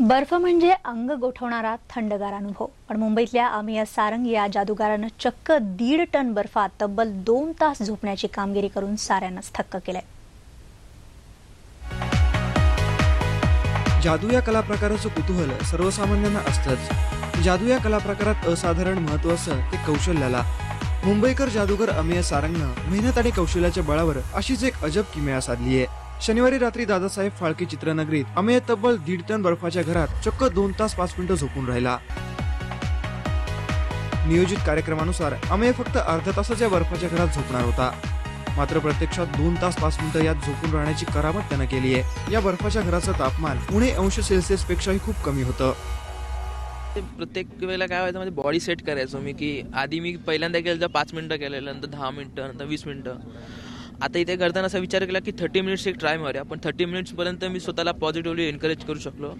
बर्फ म्हणजे अंग गोठवणारा थंडगार अनुभव, पण मुंबईतल्या अमिया सारंग या जादूगारानं चक्क 1.5 टन बर्फात तब्बल 2 तास झोपण्याची कामगिरी करून साऱ्यांनाच थक्क केलंय. जादू या कला प्रकाराचं कुतूहल सर्वसामान्यांना असतंच. जादू या कला प्रकारात असाधारण महत्त्व असतं ते कौशल्याला. मुंबईकर जादूगर अमिया सारंगनं मेहनत आणि कौशल्याच्या बळावर अशीच एक अजब किमया साधली आहे. शनिवारी रात्री दादासाहेब फाळके चित्रनगरीत अमेय तब्बल 1.5 टन बर्फाच्या घरात चक्क 2 तास 5 मिनिटं झोपून राहिला. नियोजित कार्यक्रमानुसार अमेय फक्त अर्ध्या तासाच्या बर्फाच्या घरात झोपणार होता, मात्र प्रत्यक्षात 2 तास 5 मिनिटं यात झोपून राहण्याची करामत त्यानं केली आहे. या बर्फाच्या घराचं तापमान -1 पेक्षाही खूप कमी होतं. प्रत्येक वेळेला काय व्हायचं, माझी बॉडी सेट करायचो मी, की आधी मी पहिल्यांदा केलं तर 5 मिनिटं केलेलं, नंतर 10 मिनिटं, नंतर 20 मिनिटं. आता इथे करताना असा विचार केला की 30 मिनिट्स एक ट्राय मारूया. पण 30 मिनिट्सपर्यंत मी स्वतःला पॉझिटिव्हली एनकरेज करू शकलो.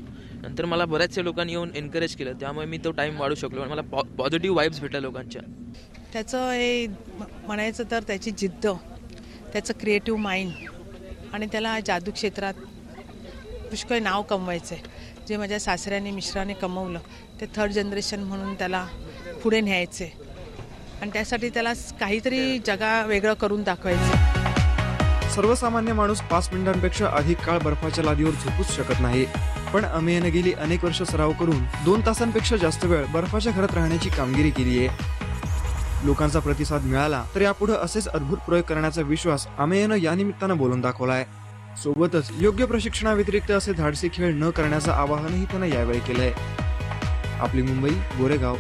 नंतर मला बऱ्याचशा लोकांनी येऊन एनकरेज केलं, त्यामुळे मी तो टाईम वाढू शकलो आणि मला पॉझिटिव्ह वाईब्स भेटल्या लोकांच्या. त्याचं हे म्हणायचं तर त्याची जिद्द, त्याचं क्रिएटिव्ह माइंड आणि त्याला जादू क्षेत्रात पुष्कळ नाव कमवायचं आहे. जे माझ्या सासऱ्याने मिश्राने कमवलं ते 3rd जनरेशन म्हणून त्याला पुढे न्यायचं आहे आणि त्यासाठी त्याला काहीतरी जगा वेगळं करून दाखवायचं. सर्वसामान्य माणूस 5 मिनिटांपेक्षा अधिक काळ बर्फाच्या लादीवर झोपूच शकत नाही, पण अमेयने गेली अनेक वर्ष सराव करून 2 तासांपेक्षा जास्त वेळ बर्फाच्या घरात राहण्याची कामगिरी केली आहे. लोकांचा प्रतिसाद मिळाला तर यापुढे असेच अद्भुत प्रयोग करण्याचा विश्वास अमेयनं या निमित्तानं बोलून दाखवलाय. सोबतच योग्य प्रशिक्षणाव्यतिरिक्त असे धाडसी खेळ न करण्याचं आवाहनही त्यानं यावेळी केलंय. आपली मुंबई, गोरेगाव.